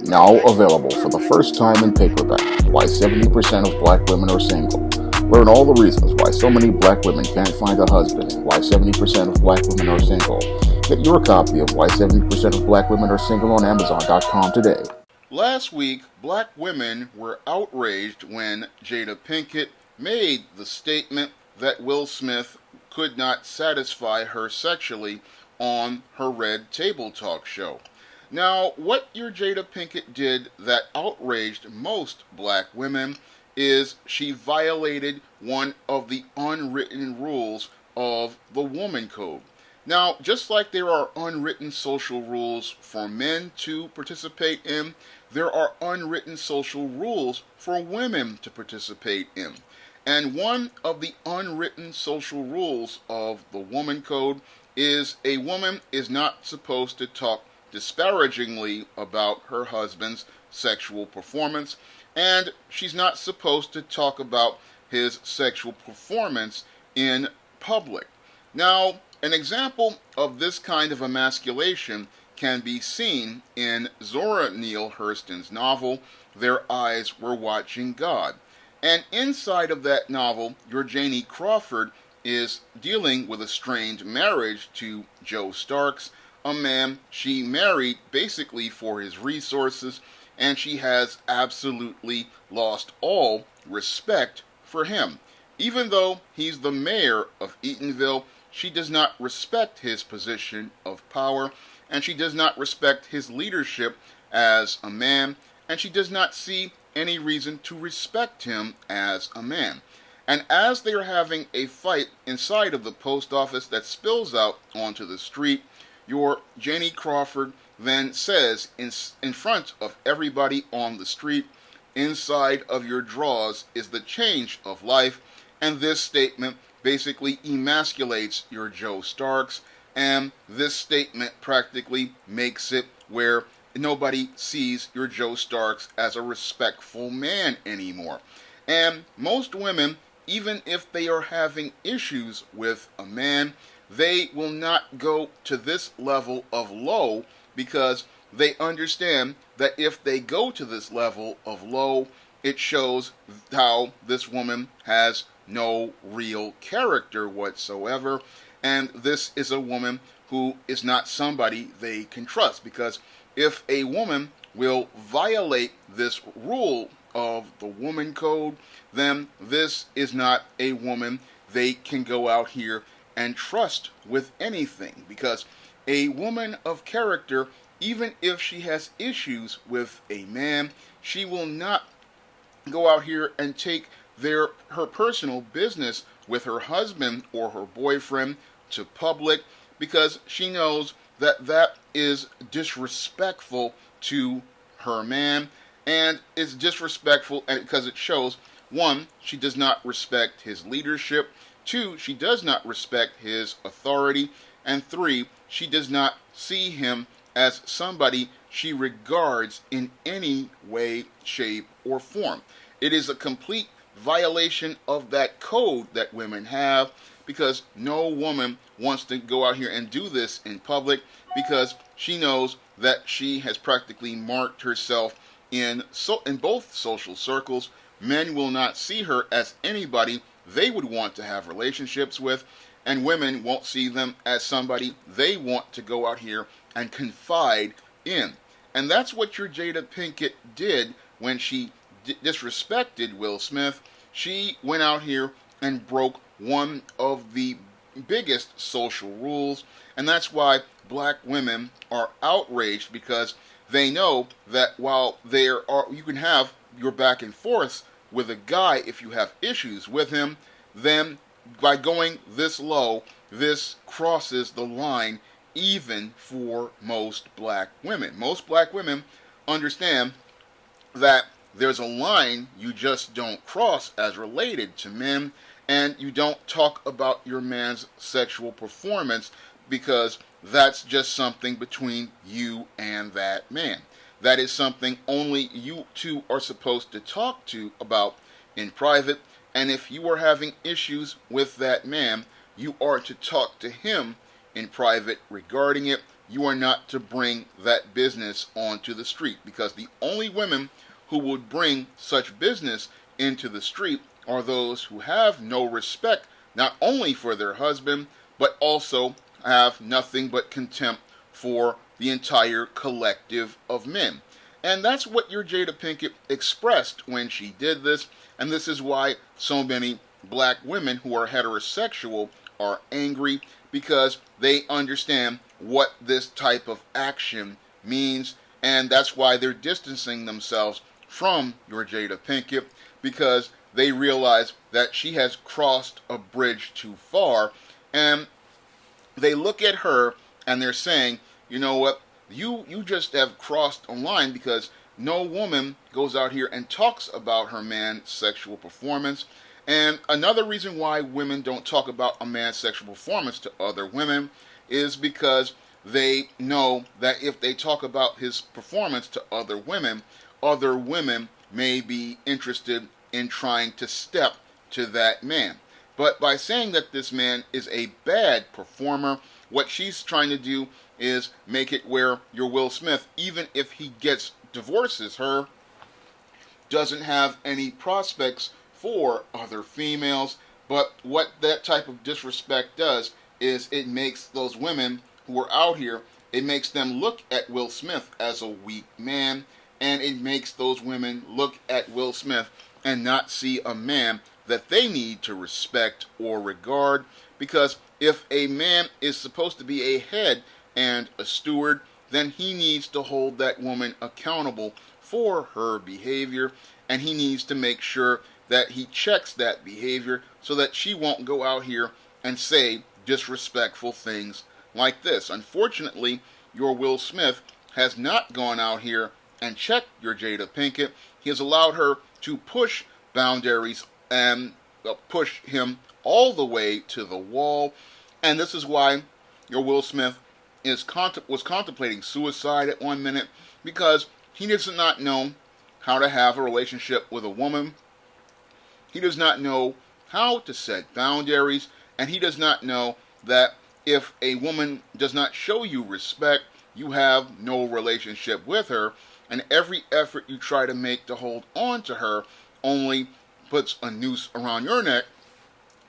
Now available for the first time in paperback. Why 70% of black women are single. Learn all the reasons why so many black women can't find a husband and why 70% of black women are single. Get your copy of Why 70% of Black Women Are Single on Amazon.com today. Last week, black women were outraged when Jada Pinkett made the statement that Will Smith could not satisfy her sexually on her Red Table Talk show. Now, what your Jada Pinkett did that outraged most black women is she violated one of the unwritten rules of the woman code. Now, just like there are unwritten social rules for men to participate in, there are unwritten social rules for women to participate in. And one of the unwritten social rules of the woman code is a woman is not supposed to talk disparagingly about her husband's sexual performance, and she's not supposed to talk about his sexual performance in public. Now, an example of this kind of emasculation can be seen in Zora Neale Hurston's novel, Their Eyes Were Watching God. And inside of that novel, your Janie Crawford is dealing with a strained marriage to Joe Starks, a man she married basically for his resources, and she has absolutely lost all respect for him. Even though he's the mayor of Eatonville, she does not respect his position of power, and she does not respect his leadership as a man, and she does not see any reason to respect him as a man. And as they are having a fight inside of the post office that spills out onto the street, your Janie Crawford then says in front of everybody on the street, inside of your drawers is the change of life, and this statement basically emasculates your Joe Starks, and this statement practically makes it where nobody sees your Joe Starks as a respectful man anymore. And most women, even if they are having issues with a man, they will not go to this level of low because they understand that if they go to this level of low, it shows how this woman has no real character whatsoever, and this is a woman who is not somebody they can trust, because if a woman will violate this rule of the woman code, then this is not a woman they can go out here and trust with anything, because a woman of character, even if she has issues with a man, she will not go out here and take her personal business with her husband or her boyfriend to public, because she knows that that is disrespectful to her man, and it's disrespectful and because it shows, one, she does not respect his leadership, two, she does not respect his authority, and three, she does not see him as somebody she regards in any way, shape, or form. It is a complete violation of that code that women have, because no woman wants to go out here and do this in public, because she knows that she has practically marked herself in both social circles. Men will not see her as anybody they would want to have relationships with, and women won't see them as somebody they want to go out here and confide in. And that's what your Jada Pinkett did when she disrespected Will Smith. She went out here and broke one of the biggest social rules, and that's why black women are outraged, because they know that while you can have your back and forth with a guy if you have issues with him, then by going this low, this crosses the line even for most black women. Most black women understand that there's a line you just don't cross as related to men, and you don't talk about your man's sexual performance, because that's just something between you and that man. That is something only you two are supposed to talk to about in private, and if you are having issues with that man, you are to talk to him in private regarding it, you are not to bring that business onto the street, because the only women who would bring such business into the street are those who have no respect, not only for their husband, but also have nothing but contempt for the entire collective of men. And that's what your Jada Pinkett expressed when she did this, and this is why so many black women who are heterosexual are angry, because they understand what this type of action means, and that's why they're distancing themselves from your Jada Pinkett, because they realize that she has crossed a bridge too far, and they look at her and they're saying, you know what, you just have crossed a line, because no woman goes out here and talks about her man's sexual performance. And another reason why women don't talk about a man's sexual performance to other women is because they know that if they talk about his performance to other women may be interested in trying to step to that man. But by saying that this man is a bad performer, what she's trying to do is make it where your Will Smith, even if he divorces her, doesn't have any prospects for other females. But what that type of disrespect does is it makes those women who are out here, it makes them look at Will Smith as a weak man, and it makes those women look at Will Smith and not see a man that they need to respect or regard. Because if a man is supposed to be a head and a steward, then he needs to hold that woman accountable for her behavior, and he needs to make sure that he checks that behavior so that she won't go out here and say disrespectful things like this. Unfortunately, your Will Smith has not gone out here and checked your Jada Pinkett. He has allowed her to push boundaries and push him all the way to the wall. And this is why your Will Smith was contemplating suicide at one minute, because he does not know how to have a relationship with a woman. He does not know how to set boundaries, and he does not know that if a woman does not show you respect, you have no relationship with her, and every effort you try to make to hold on to her only puts a noose around your neck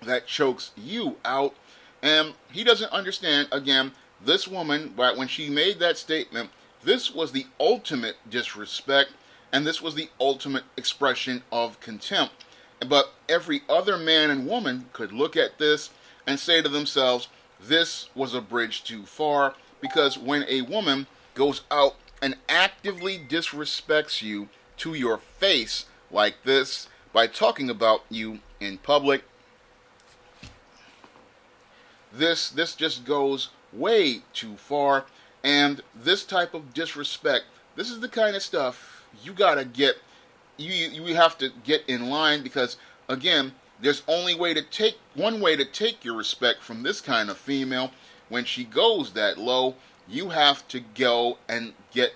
that chokes you out. And he doesn't understand, again, this woman, when she made that statement, this was the ultimate disrespect, and this was the ultimate expression of contempt. But every other man and woman could look at this and say to themselves, this was a bridge too far, because when a woman goes out and actively disrespects you to your face like this, by talking about you in public, this just goes way too far. And this type of disrespect, this is the kind of stuff you gotta get, you have to get in line, because again, there's only one way to take your respect from this kind of female. When she goes that low, you have to go and get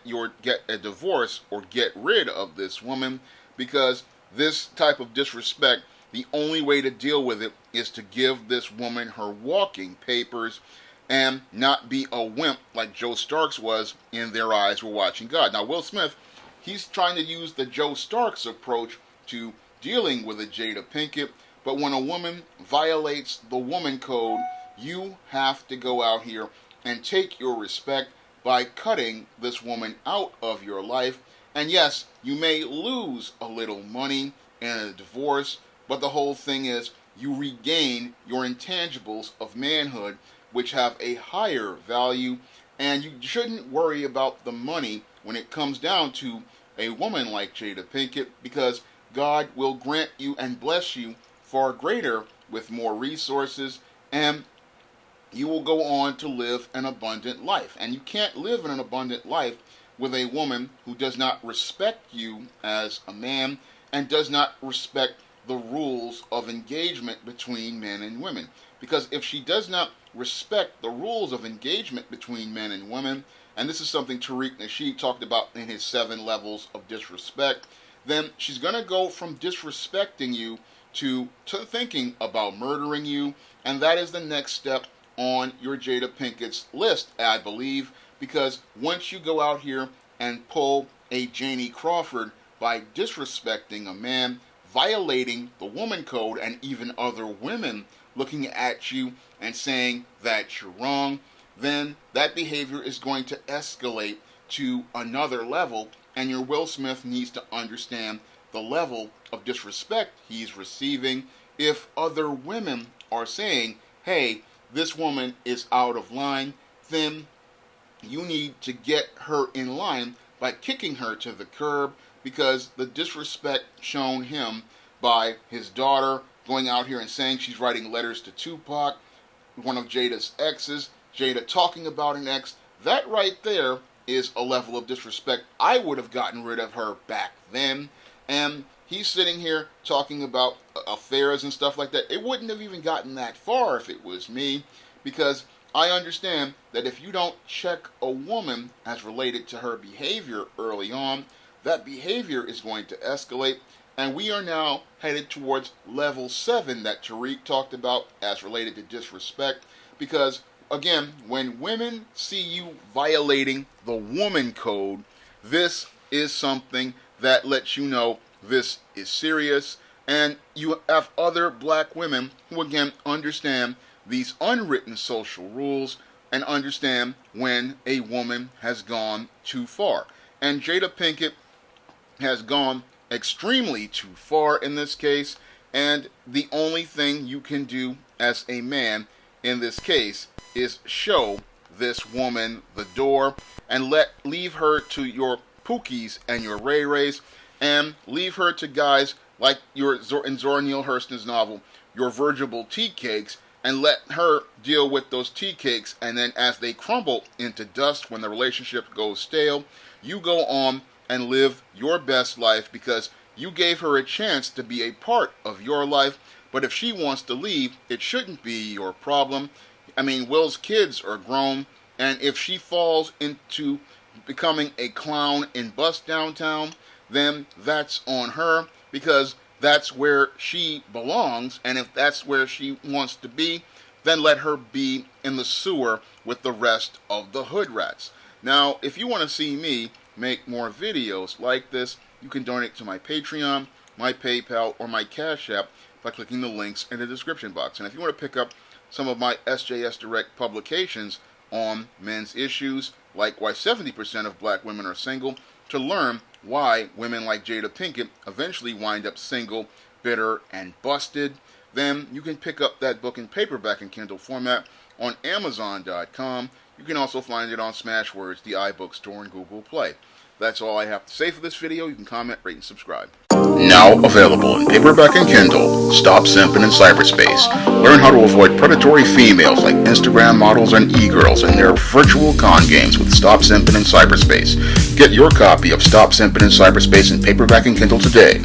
a divorce or get rid of this woman, because this type of disrespect, the only way to deal with it is to give this woman her walking papers and not be a wimp like Joe Starks was in Their Eyes Were Watching God. Now, Will Smith, he's trying to use the Joe Starks approach to dealing with a Jada Pinkett, but when a woman violates the woman code, you have to go out here and take your respect by cutting this woman out of your life. And yes, you may lose a little money in a divorce, but the whole thing is you regain your intangibles of manhood, which have a higher value, and you shouldn't worry about the money when it comes down to a woman like Jada Pinkett, because God will grant you and bless you far greater with more resources, and you will go on to live an abundant life. And you can't live an abundant life with a woman who does not respect you as a man and does not respect the rules of engagement between men and women. Because if she does not respect the rules of engagement between men and women, and this is something Tariq Nasheed talked about in his 7 levels of disrespect, then she's going to go from disrespecting you to thinking about murdering you, and that is the next step on your Jada Pinkett's list, I believe, because once you go out here and pull a Janie Crawford by disrespecting a man, violating the woman code, and even other women looking at you and saying that you're wrong, then that behavior is going to escalate to another level, and your Will Smith needs to understand the level of disrespect he's receiving. If other women are saying, hey, this woman is out of line, then you need to get her in line by kicking her to the curb, because the disrespect shown him by his daughter going out here and saying she's writing letters to Tupac, one of Jada's exes, Jada talking about an ex, that right there is a level of disrespect. I would have gotten rid of her back then. And he's sitting here talking about affairs and stuff like that. It wouldn't have even gotten that far if it was me, because I understand that if you don't check a woman as related to her behavior early on, that behavior is going to escalate. And we are now headed towards level 7 that Tariq talked about as related to disrespect. Because, again, when women see you violating the woman code, this is something that lets you know this is serious. And you have other black women who, again, understand these unwritten social rules and understand when a woman has gone too far. And Jada Pinkett has gone extremely too far in this case, and the only thing you can do as a man in this case is show this woman the door and leave her to your Pookies and your Ray Rays, and leave her to guys like in Zora Neale Hurston's novel, your Virgil tea cakes, and let her deal with those tea cakes, and then as they crumble into dust when the relationship goes stale, you go on and live your best life, because you gave her a chance to be a part of your life. But if she wants to leave, it shouldn't be your problem. I mean, Will's kids are grown, and if she falls into becoming a clown in Bust Downtown, then that's on her, because that's where she belongs. And if that's where she wants to be, then let her be in the sewer with the rest of the hood rats. Now, if you want to see me make more videos like this, you can donate to my Patreon, my PayPal, or my Cash App by clicking the links in the description box. And if you want to pick up some of my SJS Direct publications on men's issues, like why 70% of black women are single, to learn why women like Jada Pinkett eventually wind up single, bitter, and busted, then you can pick up that book in paperback and Kindle format on Amazon.com. You can also find it on Smashwords, the iBook store, and Google Play. That's all I have to say for this video. You can comment, rate, and subscribe. Now available in paperback and Kindle, Stop Simping in Cyberspace. Learn how to avoid predatory females like Instagram models and e-girls in their virtual con games with Stop Simping in Cyberspace. Get your copy of Stop Simping in Cyberspace in paperback and Kindle today.